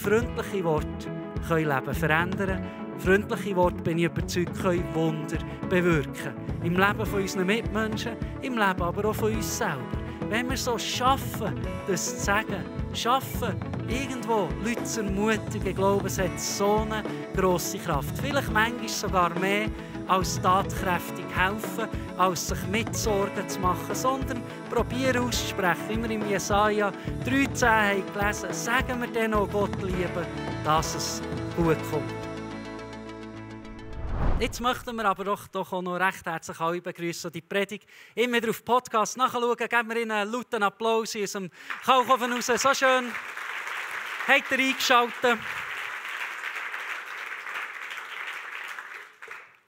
freundliche Worte können Leben verändern. Freundliche Worte, bin ich überzeugt, können Wunder bewirken. Im Leben von unseren Mitmenschen, im Leben aber auch von uns selber. Wenn wir so schaffen, das zu sagen, schaffen, irgendwo Leute zu ermutigen, ich glaube, es hat so eine grosse Kraft. Vielleicht manchmal sogar mehr als tatkräftig helfen, als sich Mitsorgen zu machen, sondern probieren auszusprechen. Immer im Jesaja 13 haben wir gelesen, sagen wir dann auch Gott lieben, dass es gut kommt. Jetzt möchten wir aber doch auch noch recht herzlich alle begrüßen, die Predigt immer wieder auf Podcast nachschauen. Geben wir ihnen einen lauten Applaus aus dem Kalkofen raus. So schön. Habt ihr eingeschaltet?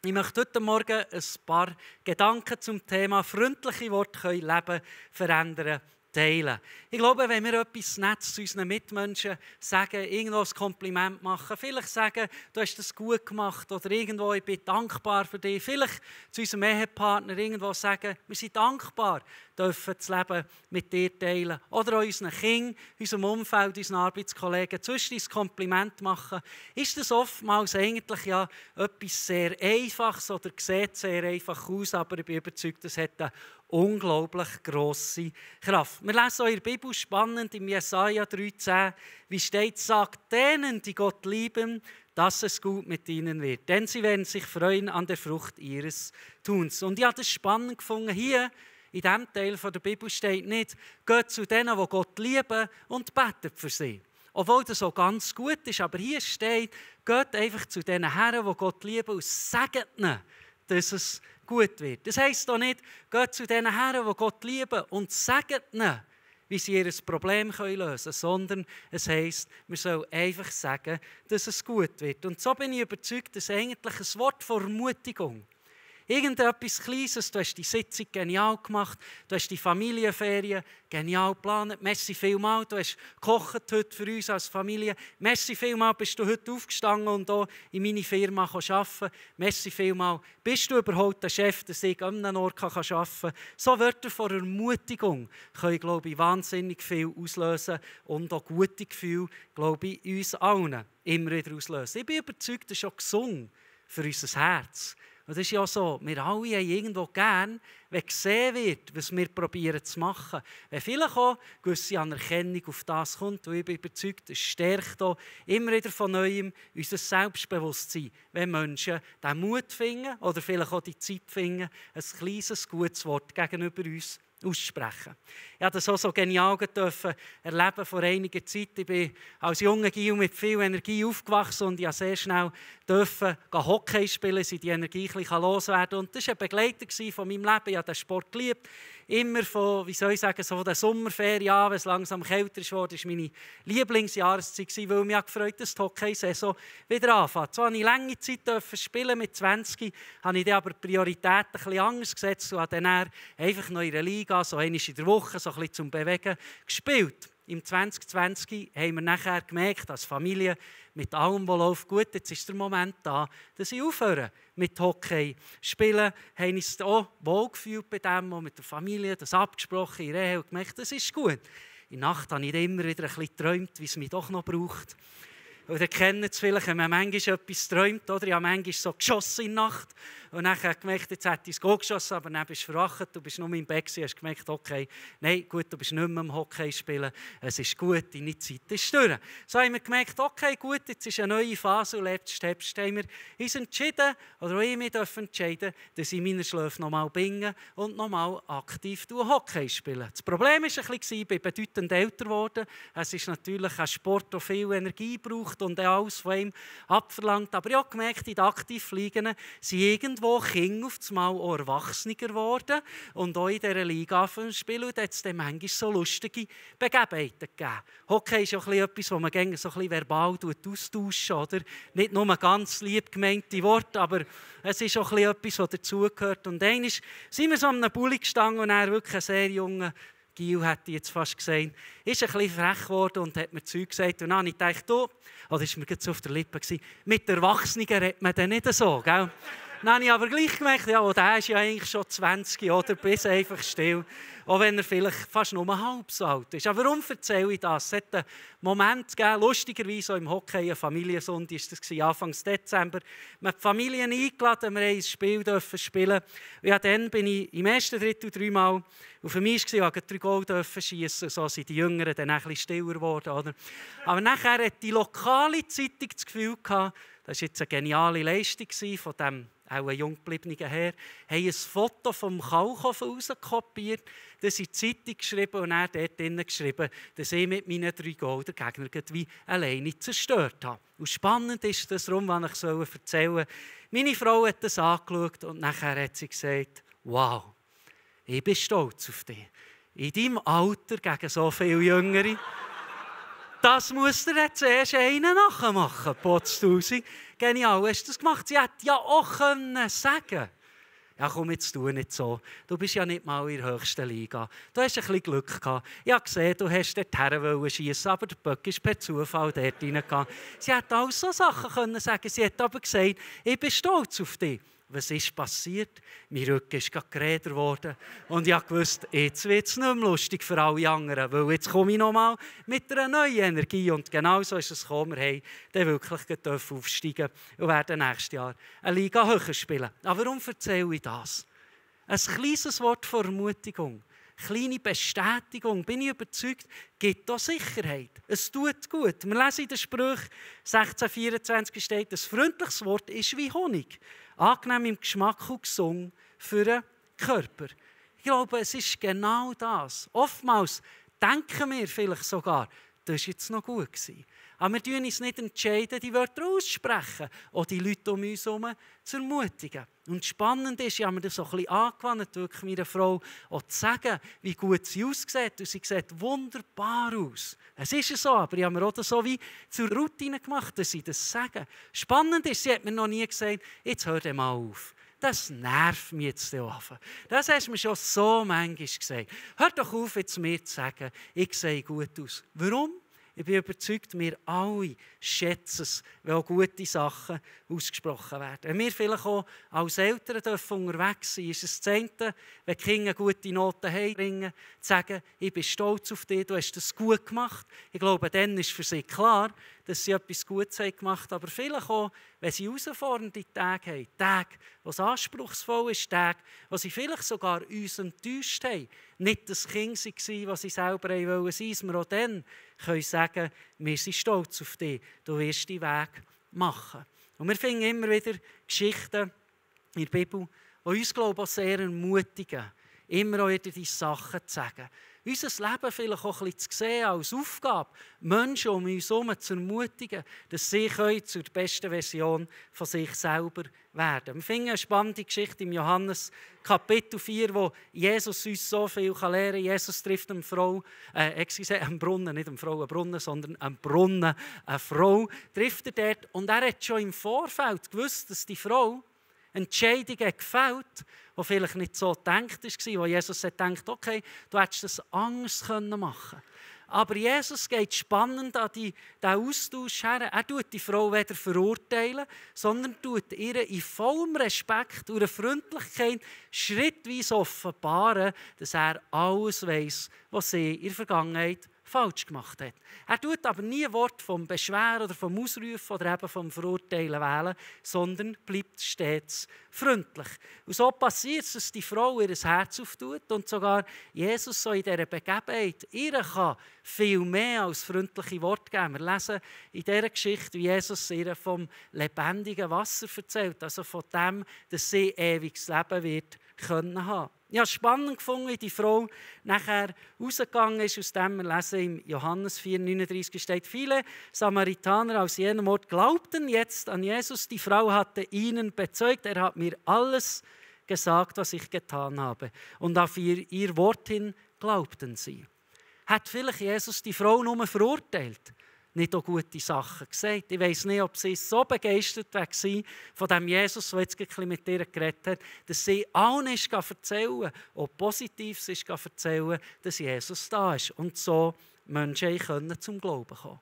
Ich möchte heute Morgen ein paar Gedanken zum Thema freundliche Worte können Leben verändern teilen. Ich glaube, wenn wir etwas Nettes zu unseren Mitmenschen sagen, irgendwo ein Kompliment machen, vielleicht sagen, du hast das gut gemacht oder irgendwo, ich bin dankbar für dich, vielleicht zu unserem Ehepartner irgendwo sagen, wir sind dankbar, dürfen das Leben mit dir teilen. Oder auch unseren Kindern, unserem Umfeld, unseren Arbeitskollegen, zwischen ein Kompliment machen, ist das oftmals eigentlich ja etwas sehr Einfaches oder sieht sehr einfach aus, aber ich bin überzeugt, das hat eine unglaublich grosse Kraft. Wir lesen auch in der Bibel spannend im Jesaja 13, wie steht, sagt denen, die Gott lieben, dass es gut mit ihnen wird. Denn sie werden sich freuen an der Frucht ihres Tuns. Und ich habe das spannend gefunden. Hier in diesem Teil der Bibel steht nicht, geht zu denen, die Gott lieben und betet für sie. Obwohl das auch ganz gut ist. Aber hier steht, geht einfach zu den Herren, die Gott lieben und sagt ihnen, dass es gut wird. Das heisst doch nicht, geht zu den Herren, die Gott lieben und sagt ihnen, wie sie ihr Problem lösen können, sondern es heisst, wir sollen einfach sagen, dass es gut wird. Und so bin ich überzeugt, dass eigentlich ein Wort von Ermutigung, irgendetwas Kleines, du hast die Sitzung genial gemacht, du hast die Familienferien genial geplant, merci vielmals, du hast gekocht heute für uns als Familie, merci vielmals, bist du heute aufgestanden und hier in meine Firma arbeiten, merci vielmals, bist du überhaupt der Chef, dass ich an einem Ort arbeiten kann. So Wörter von Ermutigung können, glaube ich, wahnsinnig viel auslösen und auch gute Gefühle, glaube ich, uns allen immer wieder auslösen. Ich bin überzeugt, das ist auch gesund für unser Herz. Und das ist ja so, wir alle haben irgendwo gern, wenn gesehen wird, was wir probieren zu machen. Wenn vielleicht auch eine gewisse Anerkennung auf das kommt, und ich bin überzeugt, es stärkt auch immer wieder von Neuem unser Selbstbewusstsein, wenn Menschen den Mut finden oder vielleicht auch die Zeit finden, ein kleines, gutes Wort gegenüber uns aussprechen. Ich durfte das auch so genial erleben vor einiger Zeit. Ich bin als junger Gil mit viel Energie aufgewachsen und ich durfte sehr schnell Hockey spielen, dass ich die Energie ein bisschen loswerden kann. Und das war ein Begleiter von meinem Leben. Ich habe den Sport geliebt. Immer von, so den Sommerferien an, wenn es langsam kälter wurde, war meine Lieblingsjahreszeit, weil mich gefreut, dass die Hockey-Saison wieder anfängt. So durfte ich lange Zeit spielen. Mit 20 habe ich dann aber die Prioritäten ein bisschen anders gesetzt und habe dann einfach noch in der Liga, so einmal in der Woche, so ein bisschen zum Bewegen gespielt. Im 2020 haben wir nachher gemerkt, als Familie, mit allem, was läuft, gut, jetzt ist der Moment da, dass ich aufhöre mit Hockey spielen. Haben uns auch wohlgefühlt bei dem, und mit der Familie, das abgesprochen, in Ehe, und gemerkt, das ist gut. In der Nacht habe ich immer wieder ein bisschen geträumt, wie es mich doch noch braucht. Oder kennen es vielleicht, wenn man manchmal etwas träumt, oder? Ich habe manchmal so geschossen in der Nacht. Und dann habe ich gemerkt, jetzt hätte ich es gut geschossen, aber dann bist du verwacht, du bist nur im Bett gewesen, hast gemerkt, okay, nein, gut, du bist nicht mehr am Hockey spielen, es ist gut, deine Zeit ist durch. So haben wir gemerkt, okay, gut, jetzt ist eine neue Phase und letztes Herbst haben wir uns entschieden, oder auch ich mich entscheiden, dass ich meine Schläfe nochmal binge und nochmal aktiv Hockey spielen. Das Problem war ein bisschen, ich bin bedeutend älter geworden. Es ist natürlich ein Sport, der viel Energie braucht und alles von ihm abverlangt. Aber ich habe gemerkt, in den Aktivfliegen sind irgendwo Kinder auf einmal auch erwachsener geworden und auch in dieser Liga spielen. Und da hat es dann manchmal so lustige Begebenheiten gegeben. Hockey ist auch etwas, wo man gerne so ein bisschen verbal austauschen, oder? Nicht nur ganz lieb gemeinte Worte, aber es ist auch etwas, was dazugehört. Und einmal sind wir so an einem Bulli gestanden und er wirklich ein sehr junger Gil, hätte ich jetzt fast gesagt, ist ein bisschen frech geworden und hat mir Zeug gesagt. Und dann habe ich gedacht, oder ist mir jetzt auf der Lippe gewesen, mit Erwachsenen redet man dann nicht so, gell? Dann habe ich aber gleich gemerkt, ja, der ist ja eigentlich schon 20, oder? Bis einfach still. Auch wenn er vielleicht fast nur halb so alt ist. Aber warum erzähle ich das? Es hat einen Moment gegeben, lustigerweise auch im Hockey, eine Familiensonntag war das, Anfang Dezember. Wir haben die Familien eingeladen, wir durften ein Spiel spielen. Und ja, dann bin ich im ersten Drittel 3-mal. Und für mich war es, ich durfte 3 Goal schiessen. So sind die Jüngeren dann ein bisschen stiller geworden. Oder? Aber nachher hat die lokale Zeitung das Gefühl gehabt, das war jetzt eine geniale Leistung von dem auch ein jung gebliebener Herr, haben ein Foto vom Kalkofen rauskopiert, das in die Zeitung geschrieben und dann dort drinnen geschrieben, dass ich mit meinen 3 Goal den Gegner wie alleine zerstört habe. Und spannend ist das, darum, was ich erzählen soll. Meine Frau hat das angeschaut und nachher hat sie gesagt, wow, ich bin stolz auf dich. In deinem Alter gegen so viele Jüngere. Das muss dir jetzt erst einen nachmachen, Potztausend. Genial, hast du das gemacht? Sie hätte ja auch sagen können. Ja, komm, jetzt tu nicht so. Du bist ja nicht mal in der höchsten Liga. Du hast ein bisschen Glück gehabt. Ich habe gesehen, du hast dort schiessen, aber der Böck ist per Zufall dort reingegangen. Sie hätte all so Sachen können sagen. Sie hat aber gesagt, ich bin stolz auf dich. Was ist passiert? Mein Rücken ist gerade geräder geworden. Und ich wusste, jetzt wird es nicht mehr lustig für alle anderen, weil jetzt komme ich nochmal mit einer neuen Energie. Und genau so ist es gekommen. Wir haben dann wirklich aufsteigen und werden nächstes Jahr eine Liga höher spielen. Aber warum erzähle ich das? Ein kleines Wort von Ermutigung, kleine Bestätigung, bin ich überzeugt, gibt auch Sicherheit. Es tut gut. Wir lesen in den Sprüchen 16,24 steht, ein freundliches Wort ist wie Honig. Angenehm im Geschmack und gesund für den Körper. Ich glaube, es ist genau das. Oftmals denken wir vielleicht sogar, das war jetzt noch gut gewesen. Aber wir entscheiden uns nicht, die Wörter aussprechen oder die Leute um uns herum zu ermutigen. Und spannend ist, ich habe mir das so ein bisschen angewandt, wirklich meiner Frau auch zu sagen, wie gut sie aussieht. Und sie sieht wunderbar aus. Es ist ja so, aber ich habe mir auch das so wie zur Routine gemacht, dass sie das sagen. Spannend ist, sie hat mir noch nie gesagt, jetzt hör mal auf. Das nervt mich jetzt an. Das hast du mir schon so manchmal gesagt. Hör doch auf, jetzt mir zu sagen, ich sehe gut aus. Warum? Ich bin überzeugt, wir alle schätzen es, wenn auch gute Sachen ausgesprochen werden. Wenn wir vielleicht auch als Eltern unterwegs sind, ist es das eine, wenn die Kinder gute Noten heimbringen, zu sagen, ich bin stolz auf dich, du hast das gut gemacht. Ich glaube, dann ist für sie klar, dass sie etwas Gutes gemacht haben. Aber vielleicht auch, wenn sie herausfordernde Tage haben, Tage, wo es anspruchsvoll ist, Tage, wo sie vielleicht sogar uns enttäuscht haben, nicht das Kind waren, das sie selber sein wollten, dass wir auch dann können sagen, wir sind stolz auf dich, du wirst deinen Weg machen. Und wir finden immer wieder Geschichten in der Bibel, die uns, glaube ich, auch sehr ermutigen, immer auch wieder diese Sachen zu sagen. Unser Leben vielleicht auch ein bisschen zu sehen als Aufgabe, Menschen um uns herum zu ermutigen, dass sie zur besten Version von sich selber werden. Wir finden eine spannende Geschichte im Johannes Kapitel 4, wo Jesus uns so viel lernen kann. Jesus trifft eine Frau, einen Brunnen, nicht eine Frau, einen Brunnen, sondern einen Brunnen, eine Frau, trifft er dort. Und er hat schon im Vorfeld gewusst, dass die Frau Entscheidungen gefällt, die vielleicht nicht so gedacht war, wo Jesus hat gedacht, okay, du hättest das anders machen können. Aber Jesus geht spannend an diesen Austausch her. Er tut die Frau weder verurteilen, sondern tut ihr in vollem Respekt und Freundlichkeit schrittweise offenbaren, dass er alles weiss, was sie in der Vergangenheit falsch gemacht hat. Er tut aber nie ein Wort vom Beschweren oder vom Ausrufen oder eben vom Verurteilen wählen, sondern bleibt stets freundlich. Und so passiert es, dass die Frau ihr Herz auftut und sogar Jesus so in dieser Begebenheit ihr kann viel mehr als freundliche Worte geben. Wir lesen in dieser Geschichte, wie Jesus ihr vom lebendigen Wasser erzählt, also von dem, dass sie ewiges Leben wird können haben. Ich habe es spannend gefunden, wie die Frau nachher rausgegangen ist, aus dem wir lesen im Johannes 4,39 steht, viele Samaritaner aus jenem Ort glaubten jetzt an Jesus. Die Frau hatte ihnen bezeugt, er hat mir alles gesagt, was ich getan habe. Und auf ihr Wort hin glaubten sie. Hat vielleicht Jesus die Frau nur verurteilt? Nicht auch gute Sachen gesagt. Ich weiss nicht, ob sie so begeistert war von dem Jesus, der jetzt ein bisschen mit ihr geredet hat, dass sie allen erzählen, auch Positives erzählen, dass Jesus da ist. Und so Menschen können zum Glauben kommen.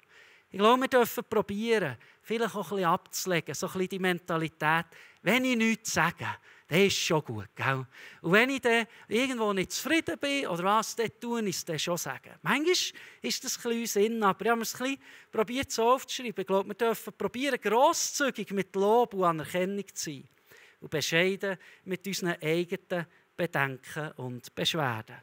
Ich glaube, wir dürfen probieren, vielleicht auch ein bisschen abzulegen, so ein bisschen die Mentalität, wenn ich nichts sage, dann ist es schon gut. Gell? Und wenn ich dann irgendwo nicht zufrieden bin oder was, dann tue ich es dann schon sagen. Manchmal ist das ein bisschen Sinn, aber ich habe es ein bisschen probiert so aufzuschreiben. Ich glaube, wir dürfen probieren, grosszügig mit Lob und Anerkennung zu sein und bescheiden mit unseren eigenen Bedenken und Beschwerden.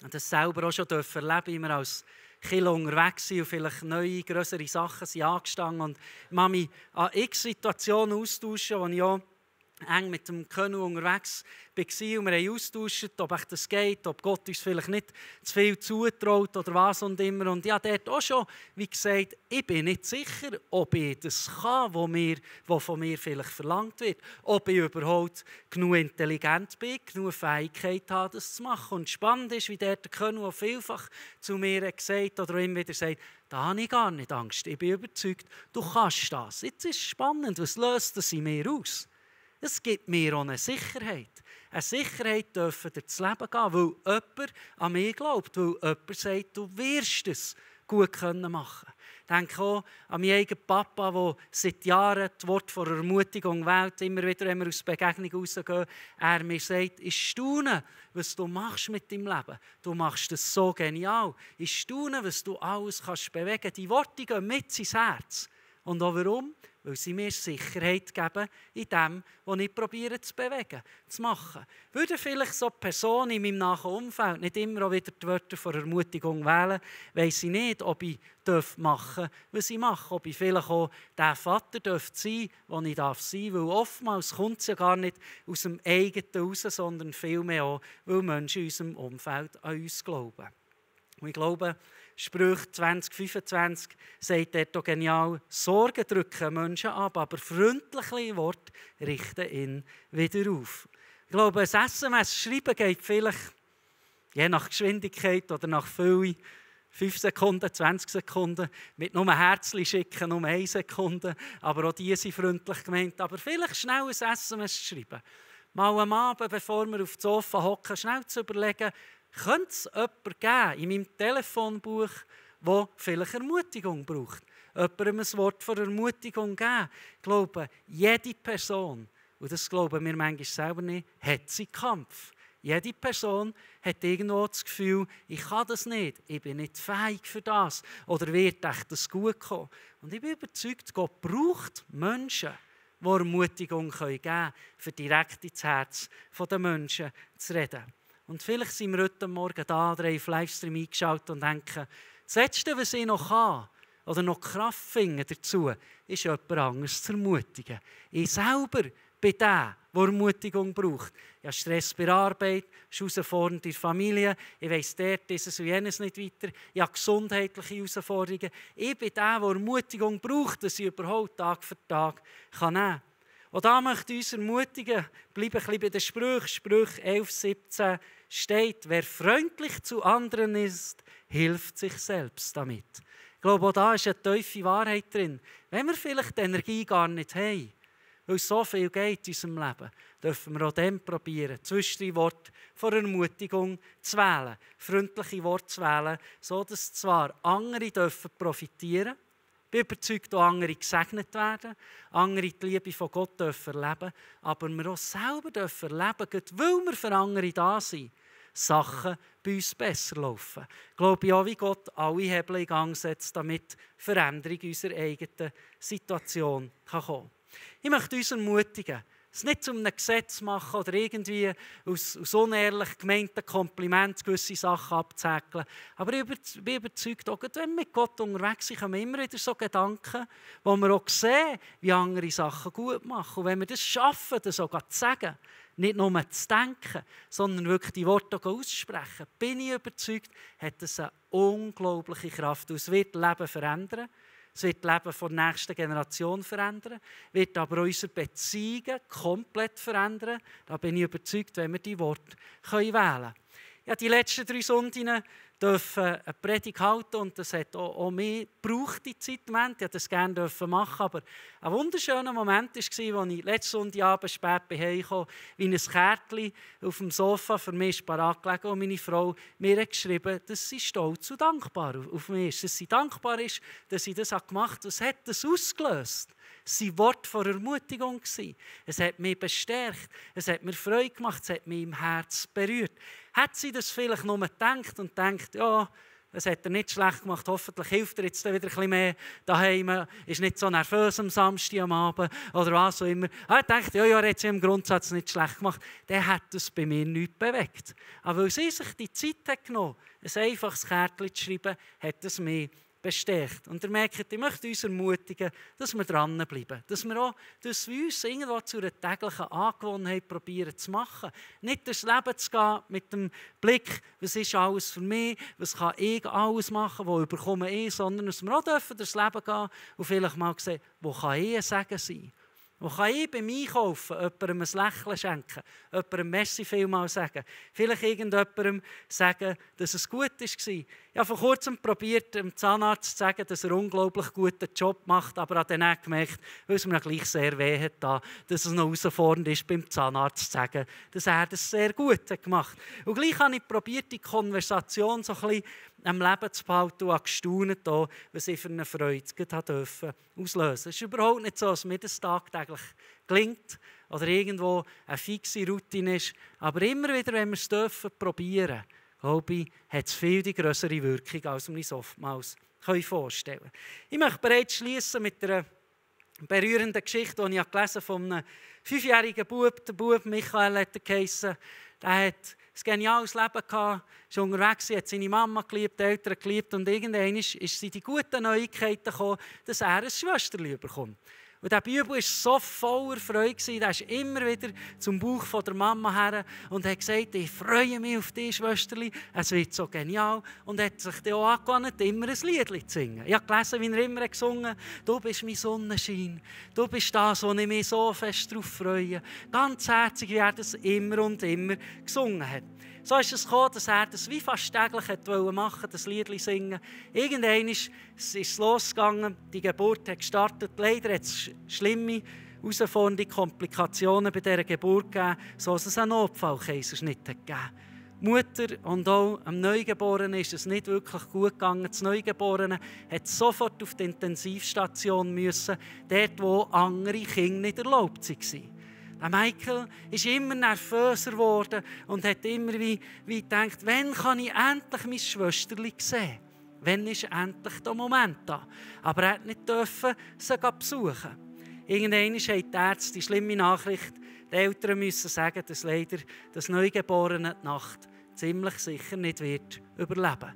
Und das selber auch schon erleben, wie wir als Kinder unterwegs sind und vielleicht neue, grössere Sachen sind angestanden. Und ich habe mich an x Situationen austauschen, wo ich auch eng mit dem Könnu unterwegs war und wir haben austauscht, ob das geht, ob Gott uns vielleicht nicht zu viel zutraut oder was und immer. Und ich habe dort auch schon wie gesagt, ich bin nicht sicher, ob ich das kann, was von mir vielleicht verlangt wird. Ob ich überhaupt genug intelligent bin, genug Fähigkeit habe, das zu machen. Und spannend ist, wie der Könnu vielfach zu mir gesagt oder immer wieder sagt, da habe ich gar nicht Angst, ich bin überzeugt, du kannst das. Jetzt ist es spannend, was löst das in mir aus? Es gibt mir auch eine Sicherheit. Eine Sicherheit dürfen durchs Leben gehen, weil jemand an mich glaubt, weil jemand sagt, du wirst es gut machen können. Ich denke auch an meinen eigenen Papa, der seit Jahren das Wort von Ermutigung wählt, immer wieder, wenn wir aus Begegnung rausgehen, er mir sagt, ich staune, was du machst mit deinem Leben. Du machst das so genial. Ich staune, was du alles kannst bewegen kannst. Die Worte gehen mit ins Herz. Und auch warum? Weil sie mir Sicherheit geben in dem, was ich probiere zu bewegen, zu machen. Würde vielleicht so Personen in meinem nahen Umfeld nicht immer auch wieder die Wörter von Ermutigung wählen, weiss ich nicht, ob ich machen darf, was ich mache. Ob ich vielleicht auch der Vater sein darf, den ich sein darf. Weil oftmals kommt es ja gar nicht aus dem eigenen raus, sondern vielmehr auch, weil Menschen in unserem Umfeld an uns glauben. Und ich glaube, Sprüche 2025 sagt dort genial, Sorgen drücken Menschen ab, aber freundliche Worte richten ihn wieder auf. Ich glaube, ein SMS schreiben geht vielleicht, je nach Geschwindigkeit oder nach Fülle, 5 Sekunden, 20 Sekunden, mit nur Herzchen schicken, nur 1 Sekunde, aber auch die sind freundlich gemeint. Aber vielleicht schnell ein SMS schreiben. Mal am Abend, bevor wir auf das Sofa hocken, schnell zu überlegen, könnte es jemanden geben in meinem Telefonbuch, der vielleicht Ermutigung braucht? Jemandem ein Wort von Ermutigung geben? Ich glaube, jede Person, und das glauben wir manchmal selber nicht, hat seinen Kampf. Jede Person hat irgendwo das Gefühl, ich kann das nicht, ich bin nicht fähig für das oder wird echt das gut kommen. Und ich bin überzeugt, Gott braucht Menschen, die Ermutigung geben können, für direkt ins Herz der Menschen zu reden. Und vielleicht sind wir heute Morgen da, oder haben auf Livestream eingeschaltet und denken, das Letzte, was ich noch kann, oder noch Kraft finde dazu, ist jemand anderes zu ermutigen. Ich selber bin der Ermutigung braucht. Ich habe Stress bei der Arbeit, Herausforderungen in der Familie, ich weiss, dort ist es und jenes nicht weiter, ich habe gesundheitliche Herausforderungen. Ich bin der Ermutigung braucht, dass ich überhaupt Tag für Tag nehmen kann. Und da möchte ich uns ermutigen, bleibe ein bisschen bei den Sprüchen. Sprüche 11,17 steht, wer freundlich zu anderen ist, hilft sich selbst damit. Ich glaube, auch da ist eine tiefe Wahrheit drin. Wenn wir vielleicht die Energie gar nicht haben, weil so viel geht in unserem Leben, dürfen wir auch dann probieren, zwischen Worte von Ermutigung zu wählen, freundliche Worte zu wählen, sodass zwar andere profitieren dürfen, ich bin überzeugt, dass andere gesegnet werden, andere die Liebe von Gott erleben dürfen, aber wir auch selber erleben dürfen, weil wir für andere da sind, Sachen bei uns besser laufen. Ich glaube auch, wie Gott alle Hebel in Gang setzt, damit Veränderung in unserer eigenen Situation kommen kann. Ich möchte uns ermutigen, es nicht zu einem Gesetz machen oder irgendwie aus unehrlich gemeinten Komplimenten gewisse Sachen abzuhäkeln. Aber ich bin überzeugt, auch wenn wir mit Gott unterwegs sind, haben wir immer wieder so Gedanken, wo wir auch sehen, wie andere Sachen gut machen. Und wenn wir das schaffen, das auch zu sagen, nicht nur zu denken, sondern wirklich die Worte auch auszusprechen, bin ich überzeugt, hat das eine unglaubliche Kraft. Und es wird das Leben verändern. Es wird das Leben der nächsten Generation verändern, wird aber unsere Beziehungen komplett verändern. Da bin ich überzeugt, wenn wir die Worte wählen können. Ja, die letzten 3 Sonntage dürfen eine Predigt halten und das hat auch mehr gebraucht, die Zeit. Ich durfte das gerne machen, aber ein wunderschöner Moment war, als ich letzten Sonntagabend spät heimkam, wie ein Kärtchen auf dem Sofa für mich parat gelegen und meine Frau mir hat geschrieben, dass sie stolz und dankbar auf mich ist, dass sie dankbar ist, dass ich das gemacht habe. Was hat das ausgelöst? Sein Wort von Ermutigung war. Es hat mich bestärkt, es hat mir Freude gemacht, es hat mich im Herz berührt. Hat sie das vielleicht nur gedacht und denkt, ja, das hat er nicht schlecht gemacht, hoffentlich hilft er jetzt wieder ein bisschen mehr daheim, ist nicht so nervös am Samstag am Abend oder was auch immer. Er denkt, ja, er hat sie im Grundsatz nicht schlecht gemacht, der hat das bei mir nicht bewegt. Aber weil sie sich die Zeit hat genommen, ein einfaches Kärtchen zu schreiben, hat es mich bestärkt. Und ihr merkt, ich möchte uns ermutigen, dass wir dranbleiben. Dass wir auch, dass wir uns irgendwo zu einer täglichen Angewohnheit probieren zu machen. Nicht durchs Leben zu gehen mit dem Blick, was ist alles für mich, was kann ich alles machen, wo überkomme ich, sondern dass wir auch durchs Leben gehen und vielleicht mal sehen, wo kann ich ein Segen sein. Wo kann ich beim Einkaufen jemandem ein Lächeln schenken, jemandem Merci vielmal sagen, vielleicht irgendjemandem sagen, dass es gut war. Ich habe vor kurzem probiert, dem Zahnarzt zu sagen, dass er einen unglaublich guten Job macht, aber habe dann auch gemerkt, weil es mir gleich sehr weh hat, dass es noch herausfordernd ist, beim Zahnarzt zu sagen, dass er das sehr gut gemacht hat. Und gleich habe ich probiert, die Konversation so ein bisschen am Leben zu behalten und gestaunt, was ich für eine Freude auslösen durfte. Es ist überhaupt nicht so, dass mir das tagtäglich gelingt oder irgendwo eine fixe Routine ist. Aber immer wieder, wenn wir es probieren dürfen, glaube ich, hat es viel die grössere Wirkung, als wir uns oftmals vorstellen können. Ich möchte bereits schließen mit einer berührenden Geschichte, die ich gelesen habe von einem 5-jährigen Bub. Der Bub Michael hat er geheissen. Der hat ein geniales Leben gehabt, ist unterwegs, hat seine Mama geliebt, die Eltern geliebt und irgendwann ist sie die guten Neuigkeiten gekommen, dass er ein Schwesterchen bekommt. Und der Bub war so voller Freude, der ist immer wieder zum Bauch von der Mama her und hat gesagt, ich freue mich auf dich, Schwesterchen, es wird so genial. Und hat sich dann auch angewandt, immer ein Lied zu singen. Ich habe gelesen, wie er immer gesungen hat, du bist mein Sonnenschein, du bist das, wo ich mich so fest darauf freue. Ganz herzig, wie er das immer und immer gesungen hat. So ist es gekommen, dass er das wie fast täglich machen wollte, das Lied singen. Irgendwann ist es losgegangen, die Geburt hat gestartet. Leider hat es schlimme, herausfordernde Komplikationen bei dieser Geburt gegeben, so dass es einen Notfallkaiserschnitt gegeben hat. Mutter und auch am Neugeborenen ist es nicht wirklich gut gegangen. Das Neugeborene musste sofort auf die Intensivstation müssen, dort wo andere Kinder nicht erlaubt waren. Der Michael ist immer nervöser geworden und hat immer wie gedacht, wann kann ich endlich mein Schwesterchen sehen? Wann ist endlich der Moment da? Aber er durfte sie besuchen. Irgendwann haben die Ärzte die schlimme Nachricht, die Eltern müssen sagen, dass leider das Neugeborene die Nacht ziemlich sicher nicht wird überleben.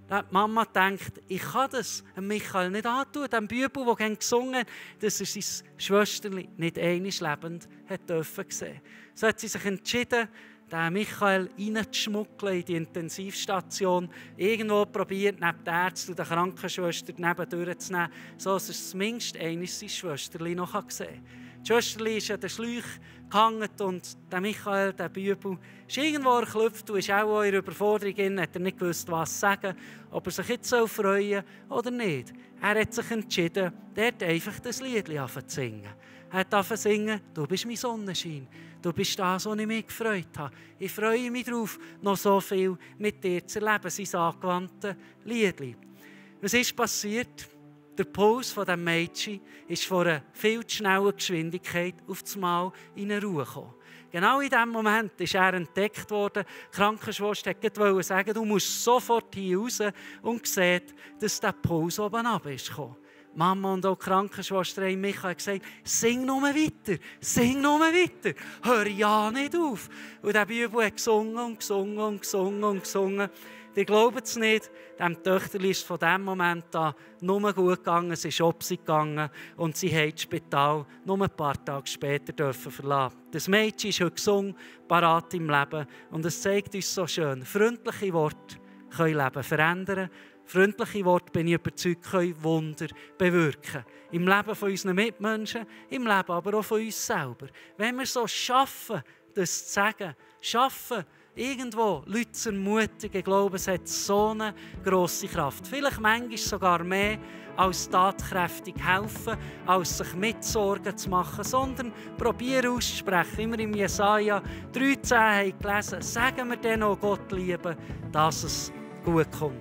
Die Mama denkt, ich kann das Michael nicht antun, dem Bübel, der gerne gesungen hat, dass er sein Schwesterchen nicht einmal lebend hat sehen. So hat sie sich entschieden, den Michael reinzuschmuggeln in die Intensivstation, irgendwo probiert, neben der Ärzte und der Krankenschwester nebendurch zu nehmen, sodass er zumindest einmal sein Schwesterchen noch sehen kann. Die Schwesterchen ist an den Schläuchen gehangen und der Michael, der Bübel, ist irgendwo erklüpft und ist auch in der Überforderung, hat er nicht gewusst, was sagen, ob er sich jetzt freuen soll oder nicht. Er hat sich entschieden, dort einfach das Lied zu singen. Er hat angefangen zu singen, du bist mein Sonnenschein, du bist das, was ich mich gefreut habe. Ich freue mich darauf, noch so viel mit dir zu erleben, sein angewandtes Lied. Was ist passiert? Der Puls von diesem Mädchen ist von einer viel zu schnellen Geschwindigkeit auf das Mal in eine Ruhe gekommen. Genau in diesem Moment ist er entdeckt worden. Die Krankenschwester wollte sagen, du musst sofort hier raus und sieht, dass der Puls oben runter ist gekommen. Mama und auch die Krankenschwester haben mich gesagt, sing nur weiter, hör ja nicht auf. Und der Bübel hat gesungen und gesungen und gesungen und gesungen. Die glauben es nicht, dem Töchterli ist von diesem Moment an nur gut gegangen, es ist ob sie gegangen und sie haben das Spital nur ein paar Tage später verlassen. Das Mädchen ist heute gesungen, parat im Leben und es zeigt uns so schön, freundliche Worte können Leben verändern. Freundliche Worte, bin ich überzeugt, können Wunder bewirken. Im Leben von unseren Mitmenschen, im Leben aber auch von uns selber. Wenn wir so schaffen, das zu sagen, schaffen, irgendwo Leute zu ermutigen. Ich glaube, es hat so eine grosse Kraft. Vielleicht manchmal sogar mehr als tatkräftig helfen, als sich Mitsorgen zu machen, sondern probieren auszusprechen. Immer im Jesaja 13 haben gelesen, sagen wir dann auch Gott lieben, dass es gut kommt.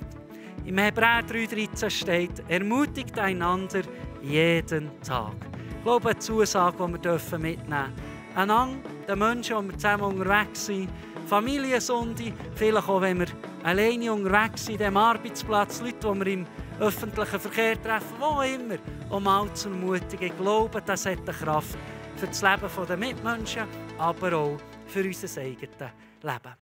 Im Hebräer 3,13 steht, ermutigt einander jeden Tag. Ich glaube, eine Zusage, die wir mitnehmen dürfen. Einander, den Menschen, die wir zusammen unterwegs sind, Familiensonde, vielleicht auch, wenn wir alleine unterwegs sind, am Arbeitsplatz, Leute, die wir im öffentlichen Verkehr treffen, wo immer, um mal zu ermutigen. Ich glaube, das hat eine Kraft für das Leben der Mitmenschen, aber auch für unser eigenes Leben.